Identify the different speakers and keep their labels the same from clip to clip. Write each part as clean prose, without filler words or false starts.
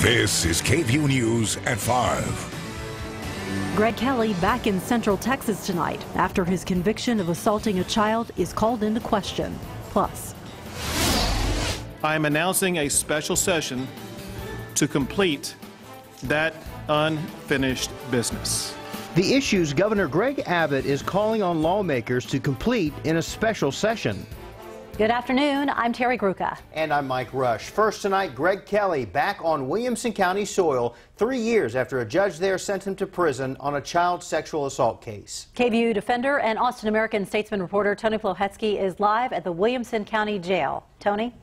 Speaker 1: This is KVUE News at 5.
Speaker 2: Greg Kelly back in Central Texas tonight after his conviction of assaulting a child is called into question. Plus,
Speaker 3: I am announcing a special session to complete that unfinished business.
Speaker 4: The issues Governor Greg Abbott is calling on lawmakers to complete in a special session.
Speaker 5: Good afternoon. I'm Terry Gruca.
Speaker 4: And I'm Mike Rush. First tonight, Greg Kelly back on Williamson County soil 3 years after a judge there sent him to prison on a child sexual assault case.
Speaker 5: KVUE defender and Austin American-Statesman reporter Tony Plohetsky is live at the Williamson County Jail. Tony?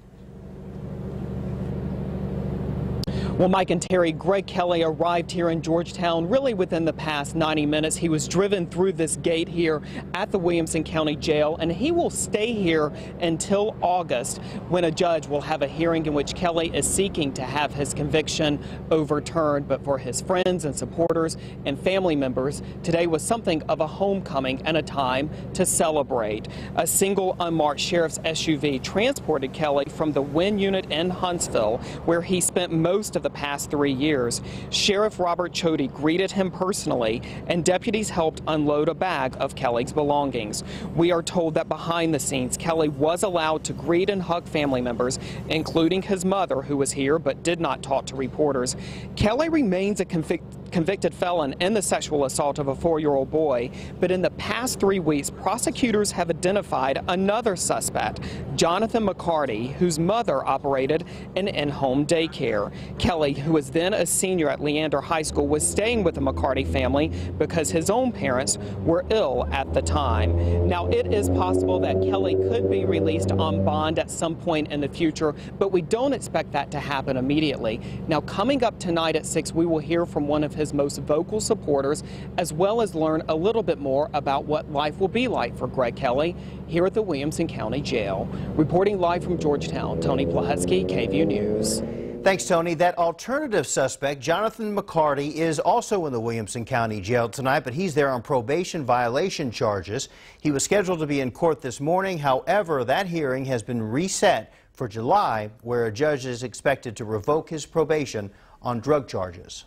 Speaker 6: Well, Mike and Terry, Greg Kelly arrived here in Georgetown really within the past 90 minutes. He was driven through this gate here at the Williamson County Jail, and he will stay here until August when a judge will have a hearing in which Kelly is seeking to have his conviction overturned. But for his friends and supporters and family members, today was something of a homecoming and a time to celebrate. A single unmarked sheriff's SUV transported Kelly from the Wynn unit in Huntsville, where he spent most of the past 3 years. Sheriff Robert Chody greeted him personally, and deputies helped unload a bag of Kelly's belongings. We are told that behind the scenes, Kelly was allowed to greet and hug family members, including his mother, who was here but did not talk to reporters. Kelly remains a convicted felon in the sexual assault of a 4-year-old boy, but in the past 3 weeks, prosecutors have identified another suspect, Jonathan McCarty, whose mother operated an in-home daycare. Kelly, who was then a senior at Leander High School, was staying with the McCarty family because his own parents were ill at the time. Now, it is possible that Kelly could be released on bond at some point in the future, but we don't expect that to happen immediately. Now, coming up tonight at 6, we will hear from one of his most vocal supporters, as well as learn a little bit more about what life will be like for Greg Kelly here at the Williamson County Jail. Reporting live from Georgetown, Tony Plohetsky, KVUE News.
Speaker 4: Thanks, Tony. That alternative suspect, Jonathan McCarty, is also in the Williamson County Jail tonight, but he's there on probation violation charges. He was scheduled to be in court this morning. However, that hearing has been reset for July, where a judge is expected to revoke his probation on drug charges.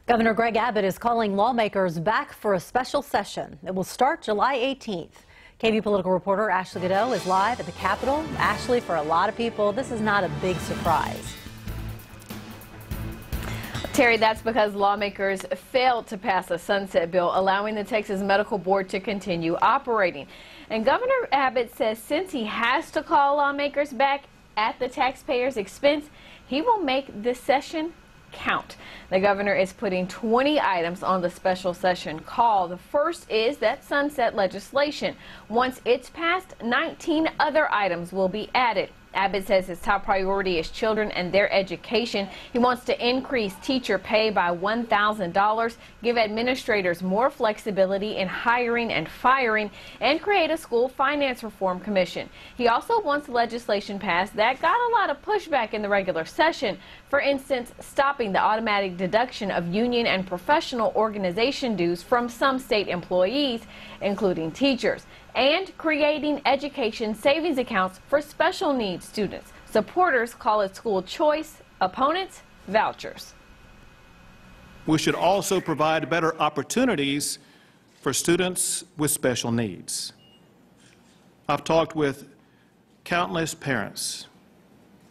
Speaker 5: Governor Greg Abbott is calling lawmakers back for a special session. It will start July 18th. KVUE political reporter Ashley Goodell is live at the Capitol. Ashley, for a lot of people, this is not a big surprise.
Speaker 7: Terry, that's because lawmakers failed to pass a sunset bill allowing the Texas Medical Board to continue operating. And Governor Abbott says since he has to call lawmakers back at the taxpayers' expense, he will make this session count. The governor is putting 20 items on the special session call. The first is that sunset legislation. Once it's passed, 19 other items will be added. Abbott says his top priority is children and their education. He wants to increase teacher pay by $1,000, give administrators more flexibility in hiring and firing, and create a school finance reform commission. He also wants legislation passed that got a lot of pushback in the regular session. For instance, stopping the automatic deduction of union and professional organization dues from some state employees, including teachers, and creating education savings accounts for special needs students. Supporters call it school choice, opponents, vouchers.
Speaker 3: We should also provide better opportunities for students with special needs. I've talked with countless parents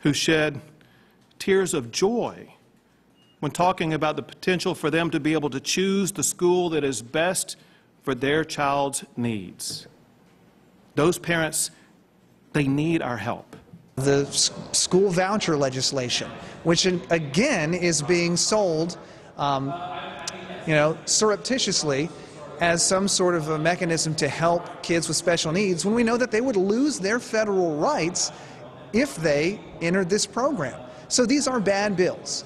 Speaker 3: who shed tears of joy when talking about the potential for them to be able to choose the school that is best for their child's needs. Those parents, they need our help.
Speaker 8: The school voucher legislation, which again is being sold, surreptitiously as some sort of a mechanism to help kids with special needs, when we know that they would lose their federal rights if they entered this program. So these are bad bills.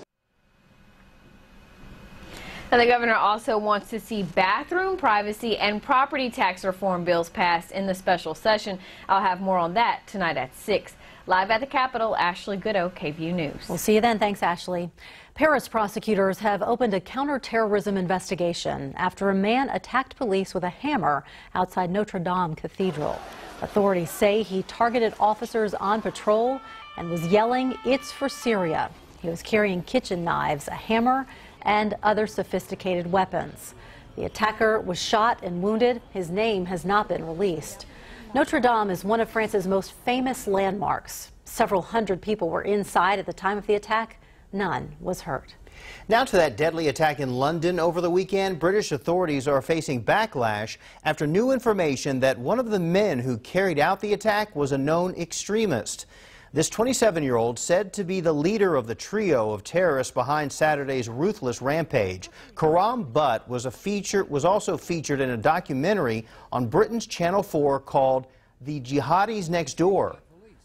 Speaker 7: And the governor also wants to see bathroom privacy and property tax reform bills passed in the special session. I'll have more on that tonight at 6. Live at the Capitol, Ashley Goodell, KVUE News.
Speaker 5: We'll see you then. Thanks, Ashley. Paris prosecutors have opened a counterterrorism investigation after a man attacked police with a hammer outside Notre Cathedral. Authorities say he targeted officers on patrol and was yelling, "It's for Syria." He was carrying kitchen knives, a hammer, and other sophisticated weapons. The attacker was shot and wounded. His name has not been released. Notre Dame is one of France's most famous landmarks. Several hundred people were inside at the time of the attack. None was hurt.
Speaker 4: Now to that deadly attack in London over the weekend. British authorities are facing backlash after new information that one of the men who carried out the attack was a known extremist. This 27-year-old said to be the leader of the trio of terrorists behind Saturday's ruthless rampage. Karam Butt was also featured in a documentary on Britain's Channel 4 called The Jihadis Next Door.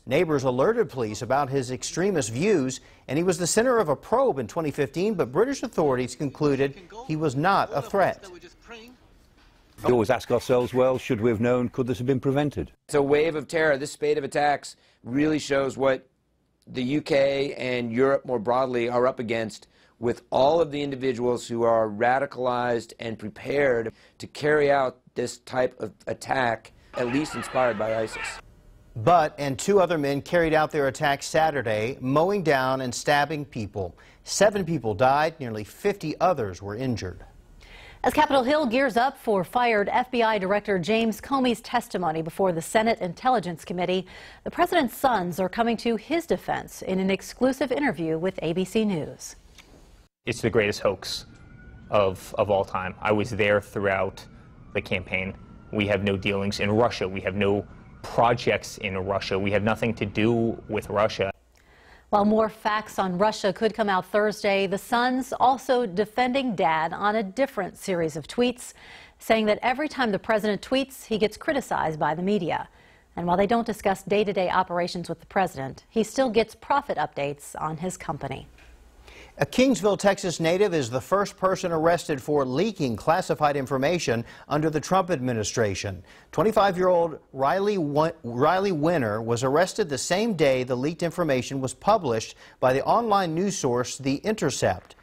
Speaker 4: Neighbors alerted police about his extremist views, and he was the center of a probe in 2015, but British authorities concluded he was not a threat.
Speaker 9: We always ask ourselves, well, should we have known? Could this have been prevented?
Speaker 10: It's a wave of terror. This spate of attacks really shows what the UK and Europe more broadly are up against, with all of the individuals who are radicalized and prepared to carry out this type of attack, at least inspired by ISIS.
Speaker 4: Butt and two other men carried out their attack Saturday, mowing down and stabbing people. 7 people died, nearly 50 others were injured.
Speaker 5: As Capitol Hill gears up for fired FBI Director James Comey's testimony before the Senate Intelligence Committee, the president's sons are coming to his defense in an exclusive interview with ABC News.
Speaker 11: It's the greatest hoax of all time. I was there throughout the campaign. We have no dealings in Russia. We have no projects in Russia. We have nothing to do with Russia.
Speaker 5: While more facts on Russia could come out Thursday, the sons also defending Dad on a different series of tweets, saying that every time the president tweets, he gets criticized by the media. And while they don't discuss day-to-day operations with the president, he still gets profit updates on his company.
Speaker 4: A Kingsville, Texas native is the first person arrested for leaking classified information under the Trump administration. 25-year-old Riley Winner was arrested the same day the leaked information was published by the online news source The Intercept.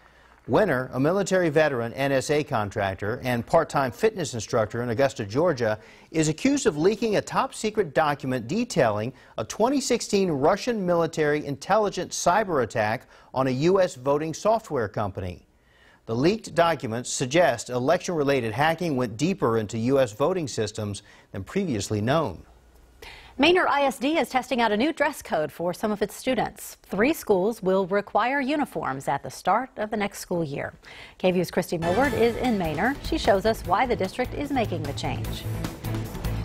Speaker 4: Winner, a military veteran, NSA contractor, and part-time fitness instructor in Augusta, Georgia, is accused of leaking a top-secret document detailing a 2016 Russian military intelligence cyber attack on a U.S. voting software company. The leaked documents suggest election-related hacking went deeper into U.S. voting systems than previously known.
Speaker 5: Manor ISD is testing out a new dress code for some of its students. 3 schools will require uniforms at the start of the next school year. KVUE's Christy Millward is in Manor. She shows us why the district is making the change.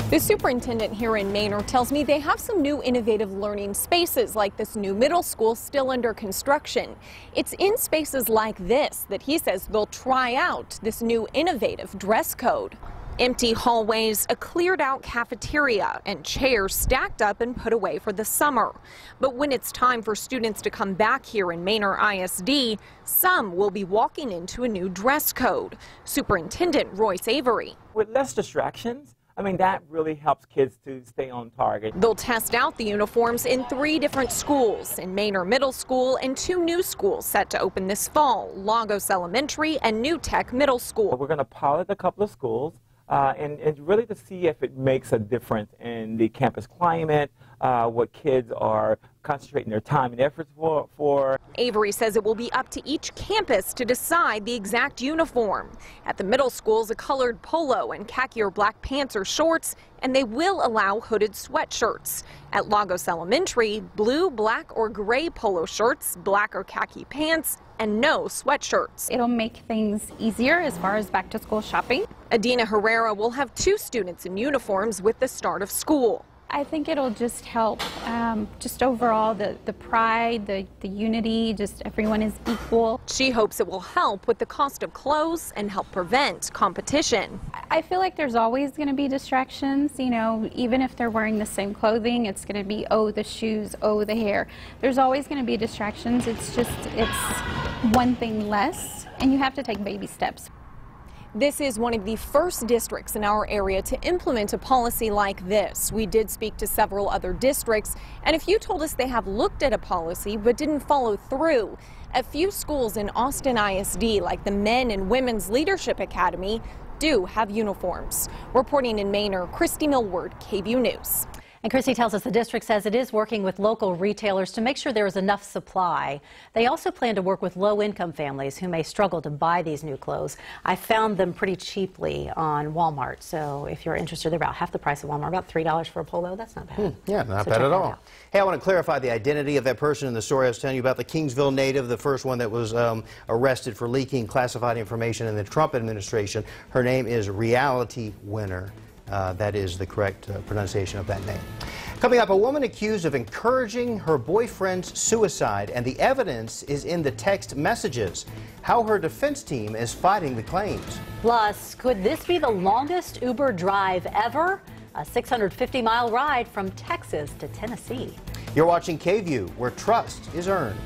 Speaker 12: The superintendent here in Manor tells me they have some new innovative learning spaces, like this new middle school still under construction. It's in spaces like this that he says they'll try out this new innovative dress code. Empty hallways, a cleared out cafeteria, and chairs stacked up and put away for the summer. But when it's time for students to come back here in Manor ISD, some will be walking into a new dress code. Superintendent Royce Avery.
Speaker 13: With less distractions, that really helps kids to stay on target.
Speaker 12: They'll test out the uniforms in 3 different schools, in Manor Middle School and 2 new schools set to open this fall, Lagos Elementary and New Tech Middle School.
Speaker 13: We're going to pilot a couple of schools and really to see if it makes a difference in the campus climate, what kids are concentrating their time and efforts for.
Speaker 12: Avery says it will be up to each campus to decide the exact uniform. At the middle schools, a colored polo and khaki or black pants or shorts, and they will allow hooded sweatshirts. At Lagos Elementary, blue, black, or gray polo shirts, black or khaki pants, and no sweatshirts.
Speaker 14: It'll make things easier as far as back to school shopping.
Speaker 12: Adina Herrera will have 2 students in uniforms with the start of school.
Speaker 14: I think it'll just help, just overall, the pride, the unity, just everyone is equal.
Speaker 12: She hopes it will help with the cost of clothes and help prevent competition.
Speaker 14: I feel like there's always going to be distractions, even if they're wearing the same clothing, it's going to be, oh, the shoes, oh, the hair. There's always going to be distractions. It's one thing less, and you have to take baby steps.
Speaker 12: This is one of the first districts in our area to implement a policy like this. We did speak to several other districts, and a few told us they have looked at a policy but didn't follow through. A few schools in Austin ISD, like the Men and Women's Leadership Academy, do have uniforms. Reporting in Manor, Christy Millward, KVUE News.
Speaker 5: And Chrissy tells us the district says it is working with local retailers to make sure there is enough supply. They also plan to work with low-income families who may struggle to buy these new clothes. I found them pretty cheaply on Walmart, so if you're interested, they're about half the price of Walmart, about $3 for a polo. That's not bad.
Speaker 4: Yeah, not bad at all. Hey, I want to clarify the identity of that person in the story I was telling you about, the Kingsville native, the first one that was arrested for leaking classified information in the Trump administration. Her name is Reality Winner. That is the correct pronunciation of that name. Coming up, a woman accused of encouraging her boyfriend's suicide, and the evidence is in the text messages. How her defense team is fighting the claims.
Speaker 5: Plus, could this be the longest Uber drive ever? A 650-mile ride from Texas to Tennessee.
Speaker 4: You're watching KVUE, where trust is earned.